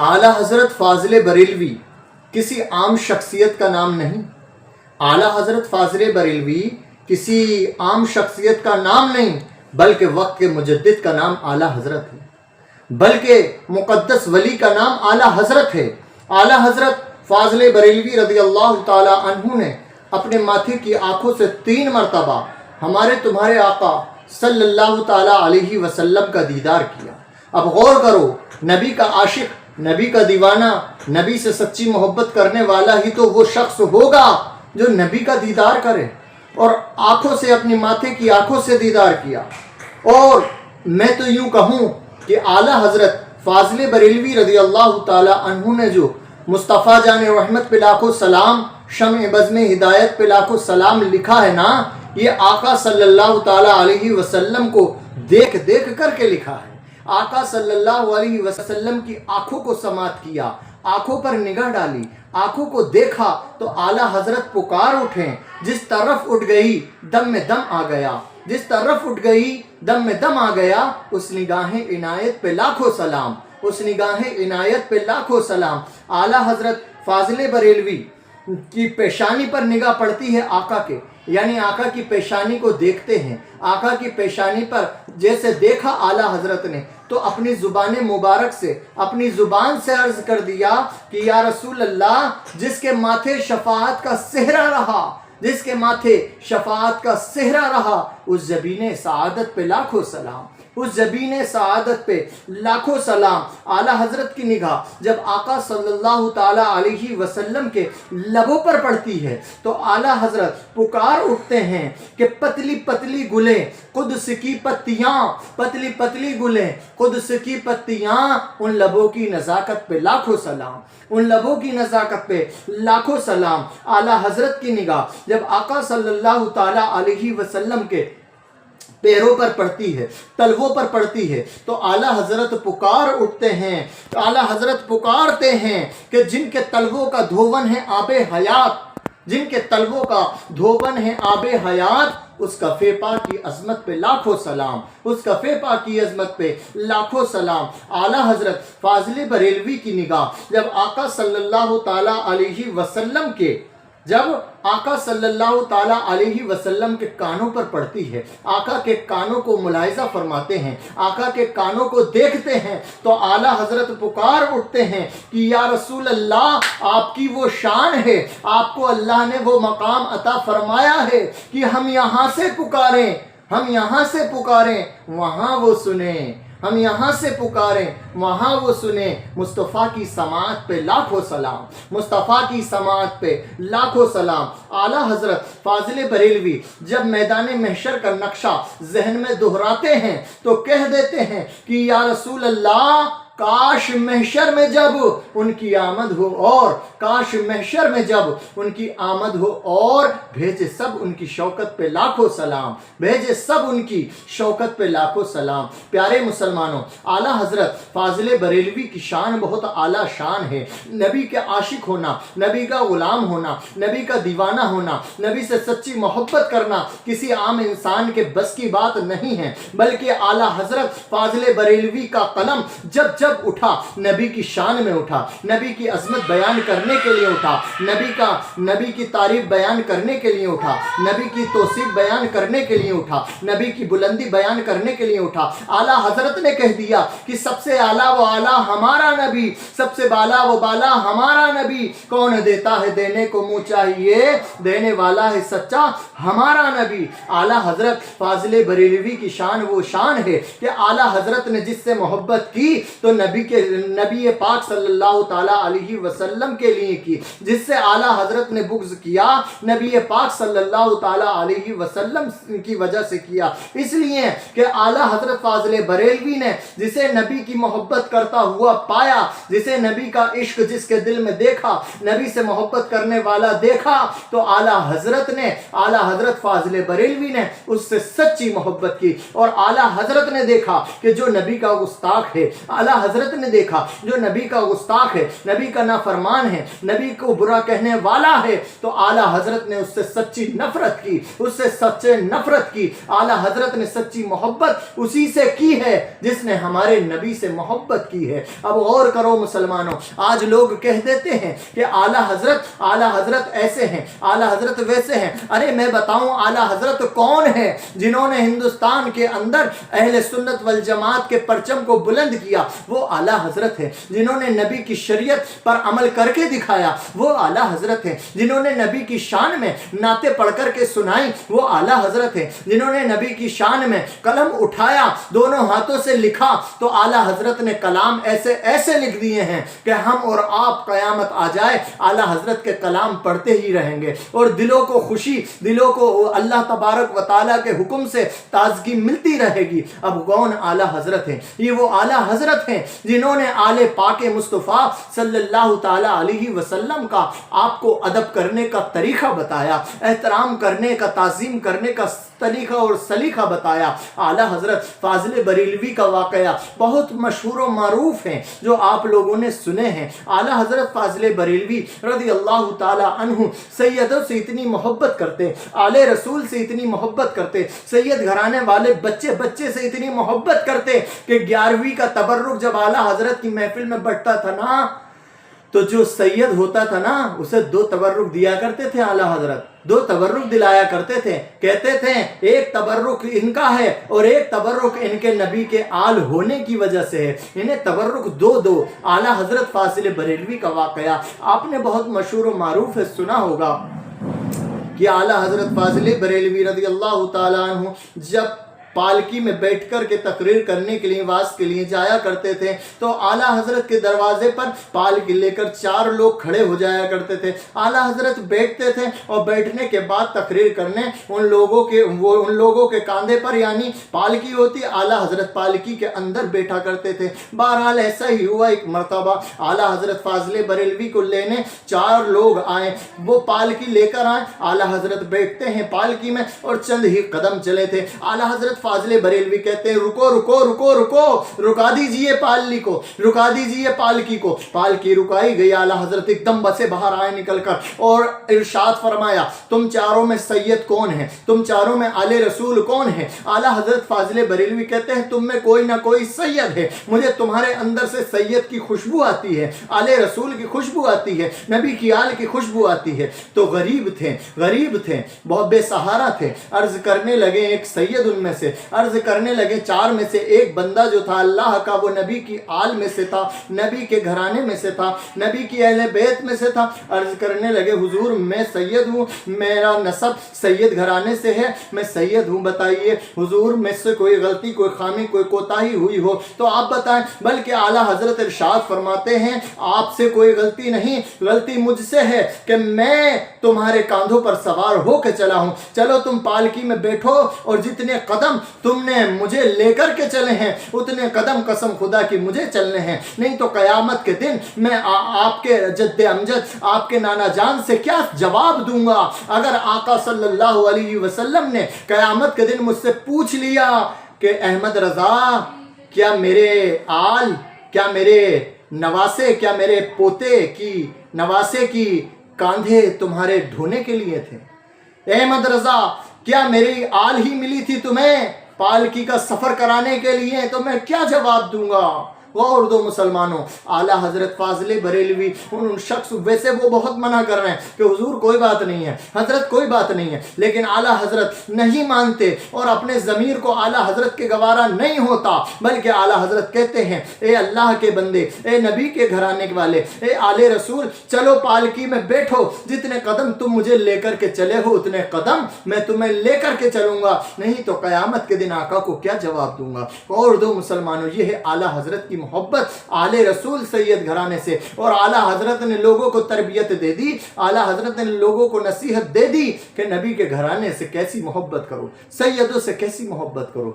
اعلیٰ حضرت فاضل بریلوی کسی عام شخصیت کا نام نہیں. اعلیٰ حضرت فاضل بریلوی کسی عام شخصیت کا نام نہیں، بلکہ وقت کے مجدد کا نام اعلیٰ حضرت ہے، بلکہ مقدس ولی کا نام اعلیٰ حضرت ہے. اعلیٰ حضرت فاضل بریلوی رضی اللہ تعالی عنہ نے اپنے ماتھے کی آنکھوں سے 3 مرتبہ ہمارے تمہارے آقا صلی اللہ تعالی علیہ وسلم کا دیدار کیا. اب غور کرو، نبی کا عاشق، نبی کا دیوانہ، نبی سے سچی محبت کرنے والا ہی تو وہ شخص ہوگا جو نبی کا دیدار کرے، اور آنکھوں سے، اپنی ماتھے کی آنکھوں سے دیدار کیا. اور میں تو یوں کہوں کہ اعلیٰ حضرت فاضل بریلوی رضی اللہ تعالی عنہ نے جو مصطفیٰ جان رحمت پہ لاکھوں سلام، شمع بزم ہدایت پہ لاکھوں سلام لکھا ہے نا، یہ آقا صلی اللہ تعالی علیہ وسلم کو دیکھ دیکھ کر کے لکھا ہے. آقا صلی اللہ علیہ وسلم کی آنکھوں کو سماعت کیا، آنکھوں پر نگاہ ڈالی، آنکھوں کو دیکھا تو اعلیٰ حضرت پکار اٹھیں. جس طرف اٹھ گئی دم میں دم آ گیا، جس طرف اٹھ گئی دم میں دم آ گیا. اس نگاہ عنایت پہ لاکھوں سلام، اس نگاہ عنایت پہ لاکھوں سلام. اعلیٰ حضرت فاضل بریلوی کی پیشانی پر نگاہ پڑتی ہے آقا کے، یعنی آقا کی پیشانی کو دیکھتے ہیں. آقا کی پیشانی پر جیسے دیکھا اعلیٰ حضرت نے تو اپنی زبان مبارک سے، اپنی زبان سے عرض کر دیا کہ یا رسول اللہ، جس کے ماتھے شفاعت کا صحرا رہا، جس کے ماتھے شفاعت کا صحرا رہا، اس جبین سعادت پہ لاکھوں سلام، اس جبین سعادت پہ لاکھوں سلام. اعلیٰ حضرت کی نگاہ جب آقا صلی اللہ تعالی علیہ وسلم کے لبوں پر پڑتی ہے تو اعلیٰ حضرت پکار اٹھتے ہیں کہ پتلی پتلی گلیں قدس کی پتیاں، پتلی پتلی گلیں قدس کی پتیاں، ان لبوں کی نزاکت پہ لاکھوں سلام، ان لبوں کی نزاکت پہ لاکھوں سلام. اعلیٰ حضرت کی نگاہ جب آقا صلی اللہ تعالی علیہ وسلم کے پیروں پر پڑتی ہے، تلووں پر پڑتی ہے تو اعلیٰ حضرت پکار اٹھتے ہیں، اعلیٰ حضرت پکارتے ہیں کہ جن کے تلووں کا دھون ہے آب حیات، جن کے تلووں کا دھون ہے آب حیات، اس کفے پاک کی عظمت پہ لاکھوں سلام، اس کفے پاک کی عظمت پہ لاکھوں سلام. اعلیٰ حضرت فاضل بریلوی کی نگاہ جب آقا صلی اللہ تعالی علیہ وسلم کے، جب آقا صلی اللہ تعالی علیہ وسلم کے کانوں پر پڑتی ہے، آقا کے کانوں کو ملاحظہ فرماتے ہیں، آقا کے کانوں کو دیکھتے ہیں تو اعلیٰ حضرت پکار اٹھتے ہیں کہ یا رسول اللہ، آپ کی وہ شان ہے، آپ کو اللہ نے وہ مقام عطا فرمایا ہے کہ ہم یہاں سے پکاریں، ہم یہاں سے پکاریں وہاں وہ سنیں، ہم یہاں سے پکاریں وہاں وہ سنیں. مصطفیٰ کی سماعت پہ لاکھوں سلام، مصطفیٰ کی سماعت پہ لاکھوں سلام. اعلیٰ حضرت فاضل بریلوی جب میدان محشر کا نقشہ ذہن میں دہراتے ہیں تو کہہ دیتے ہیں کہ یا رسول اللہ، کاش محشر میں جب ان کی آمد ہو، اور کاش محشر میں جب ان کی آمد ہو، اور بھیجے سب ان کی شوکت پہ لاکھوں سلام، بھیجے سب ان کی شوکت پہ لاکھوں سلام. پیارے مسلمانوں، اعلیٰ حضرت فاضل بریلوی کی شان بہت اعلیٰ شان ہے. نبی کے عاشق ہونا، نبی کا غلام ہونا، نبی کا دیوانہ ہونا، نبی سے سچی محبت کرنا کسی عام انسان کے بس کی بات نہیں ہے، بلکہ اعلیٰ حضرت فاضل بریلوی کا قلم جب جب اٹھا نبی کی شان میں اٹھا، نبی کی عظمت بیان کرنے کے لیے اٹھا، نبی کی تعریف بیان کرنے کے لیے اٹھا، نبی کی توصیف بیان کرنے کے لیے اٹھا، نبی کی بلندی بیان کرنے کے لیے اٹھا. اعلیٰ حضرت نے کہہ دیا کہ سب سے اعلیٰ و اعلیٰ ہمارا نبی، سب سے بالا و بالا ہمارا نبی. کون دیتا ہے دینے کو منہ چاہیے، دینے والا ہے سچا ہمارا نبی. اعلیٰ حضرت فاضل بریلوی کی شان وہ شان ہے کہ اعلیٰ حضرت نے جس سے محبت کی تو نبی پاک صلی اللہ تعالی علیہ وسلم کے لیے کی، جس سے اعلیٰ حضرت نے بغض کیا نبی پاک صلی اللہ تعالی علیہ وسلم کی وجہ سے کیا. اس لیے کہ اعلیٰ حضرت فاضل بریلوی نے جسے نبی کی محبت کرتا ہوا پایا، جسے نبی کا عشق جس کے دل میں دیکھا، نبی سے محبت کرنے والا دیکھا، تو اعلیٰ حضرت فاضل بریلوی نے اس سے سچی محبت کی. اور اعلیٰ حضرت نے دیکھا کہ جو نبی کا گستاخ ہے، اعلیٰ حضرت نے دیکھا جو نبی کا گستاخ ہے، نبی کا نافرمان ہے، نبی کو برا کہنے والا ہے، تو اعلیٰ حضرت نے اس سے سچی نفرت کی، اس سے سچے نفرت کی۔ اعلیٰ حضرت نے سچی محبت اسی سے کی ہے جس نے ہمارے نبی سے محبت کی ہے۔ اب غور کرو مسلمانوں، آج لوگ کہہ دیتے ہیں کہ اعلیٰ حضرت ایسے ہیں، اعلیٰ حضرت ویسے ہیں۔ ارے میں بتاؤں اعلیٰ حضرت کون ہے؟ جنہوں نے ہندوستان کے اندر اہل سنت والجماعت کے پرچم کو بلند کیا وہ اعلیٰ حضرت ہے۔ جنہوں نے نبی کی شریعت پر عمل کر کے دکھایا وہ اعلیٰ حضرت ہے۔ جنہوں نے نبی کی شان میں نعتیں پڑھ کر کے سنائی وہ اعلیٰ حضرت ہے۔ جنہوں نے نبی کی شان میں قلم اٹھایا، دونوں ہاتھوں سے لکھا، تو اعلیٰ حضرت نے کلام ایسے ایسے لکھ دیے ہیں کہ ہم اور آپ قیامت آ جائے اعلیٰ حضرت کے کلام پڑھتے ہی رہیں گے، اور دلوں کو خوشی، دلوں کو اللہ تبارک و تعالیٰ کے حکم سے تازگی ملتی رہے گی۔ اب کون اعلیٰ حضرت ہیں؟ یہ وہ اعلیٰ حضرت ہیں جنہوں نے آل پاک مصطفیٰ صلی اللہ تعالیٰ علیہ وسلم کا آپ کو ادب کرنے کا طریقہ بتایا، احترام کرنے کا، تعظیم کرنے کا طریقہ اور سلیقہ بتایا۔ اعلیٰ حضرت فاضل بریلوی کا واقعہ بہت مشہور و معروف ہے جو آپ لوگوں نے سنے ہیں۔ اعلیٰ حضرت فاضل بریلوی رضی اللہ تعالی عنہ سیدوں سے اتنی محبت کرتے، آل رسول سے اتنی محبت کرتے، سید گھرانے والے بچے بچے سے اتنی محبت کرتے کہ 11ویں کا تبرک جب اعلیٰ حضرت کی محفل میں بٹتا تھا نا، تو جو سید ہوتا تھا نا اسے 2 تبرک دیا کرتے تھے اعلیٰ حضرت، 2 تبرک دلایا کرتے تھے، کہتے تھے ایک تبرک ان کا ہے اور ایک تبرک ان کے نبی کے آل ہونے کی وجہ سے ہے، انہیں تبرک 2 اعلیٰ حضرت فاضل بریلوی کا واقعہ آپ نے بہت مشہور و معروف ہے، سنا ہوگا کہ اعلیٰ حضرت فاضل بریلوی رضی اللہ تعالیٰ عنہ جب پالکی میں بیٹھ کر کے تقریر کرنے کے لیے، واعظ کے لیے جایا کرتے تھے تو اعلیٰ حضرت کے دروازے پر پالکی لے کر 4 لوگ کھڑے ہو جایا کرتے تھے۔ اعلیٰ حضرت بیٹھتے تھے اور بیٹھنے کے بعد تقریر کرنے ان لوگوں کے کاندھے پر، یعنی پالکی ہوتی، اعلیٰ حضرت پالکی کے اندر بیٹھا کرتے تھے۔ بہرحال ایسا ہی ہوا، ایک مرتبہ اعلیٰ حضرت فاضل بریلوی کو لینے 4 لوگ آئے، وہ پالکی لے کر آئے، اعلیٰ حضرت بیٹھتے ہیں پالکی میں اور چند ہی قدم چلے تھے، اعلیٰ حضرت فاضل بریلوی کہتے ہیں رکو رکو رکو رکو، رکا دیجئے پالکی کو، رکا دیجئے پالکی کو۔ پالکی رکائی گئی، اعلیٰ حضرت ایک دم بسے باہر آئے نکل کر اور ارشاد فرمایا تم چاروں میں سید کون ہے؟ تم چاروں میں آل رسول کون ہے؟ اعلیٰ حضرت فاضل بریلوی کہتے ہیں تم میں کوئی نہ کوئی سید ہے، مجھے تمہارے اندر سے سید کی خوشبو آتی ہے، آل رسول کی خوشبو آتی ہے، نبی کی آل کی خوشبو آتی ہے۔ تو غریب تھے، بہت بے سہارا تھے، عرض کرنے لگے، ایک سید ان میں سے عرض کرنے لگے 4 میں سے ایک بندہ جو تھا اللہ کا، وہ نبی کی آل میں سے تھا، نبی کے گھرانے میں سے تھا، نبی کی اہل بیت میں سے تھا، عرض کرنے لگے حضور میں سید ہوں، میرا نسب سید گھرانے سے ہے، میں سید ہوں، بتائیے حضور میں سے کوئی غلطی، کوئی خامی، کوئی کوتاہی ہوئی ہو تو آپ بتائیں۔ بلکہ اعلیٰ حضرت ارشاد فرماتے ہیں آپ سے کوئی غلطی نہیں، غلطی مجھ سے ہے کہ میں تمہارے کاندھوں پر سوار ہو کے چلا ہوں، چلو تم پالکی میں بیٹھو اور جتنے قدم تم نے مجھے لے کر کے چلے ہیں اتنے قدم قسم خدا کی مجھے چلنے ہیں، نہیں تو قیامت کے دن میں آپ کے جد امجد، آپ کے نانا جان سے کیا جواب دوں گا اگر آقا صلی اللہ علیہ وسلم نے قیامت کے دن مجھ سے پوچھ لیا کہ احمد رضا کیا میرے آل، کیا میرے نواسے، کیا میرے پوتے کی نواسے کی کاندھے تمہارے ڈھونے کے لیے تھے؟ احمد رضا کیا میری آل ہی ملی تھی تمہیں پالکی کا سفر کرانے کے لیے؟ تو میں کیا جواب دوں گا؟ غور دو مسلمانوں، اعلیٰ حضرت فاضل بریلوی ان شخص، ویسے وہ بہت منع کر رہے ہیں کہ حضور کوئی بات نہیں ہے، حضرت کوئی بات نہیں ہے، لیکن اعلیٰ حضرت نہیں مانتے اور اپنے ضمیر کو اعلیٰ حضرت کے گوارا نہیں ہوتا، بلکہ اعلیٰ حضرت کہتے ہیں اے اللہ کے بندے، اے نبی کے گھرانے والے، اے آل رسول، چلو پالکی میں بیٹھو، جتنے قدم تم مجھے لے کر کے چلے ہو اتنے قدم میں تمہیں لے کر کے چلوں گا، نہیں تو قیامت کے دن آقا کو کیا جواب دوں گا۔ اور دو مسلمانوں، یہ ہے اعلیٰ حضرت کی محبت آل رسول سید گھرانے سے، اور اعلیٰ حضرت نے لوگوں کو تربیت دے دی، اعلیٰ حضرت نے لوگوں کو نصیحت دے دی کہ نبی کے گھرانے سے کیسی محبت کرو، سیدوں سے کیسی محبت کرو۔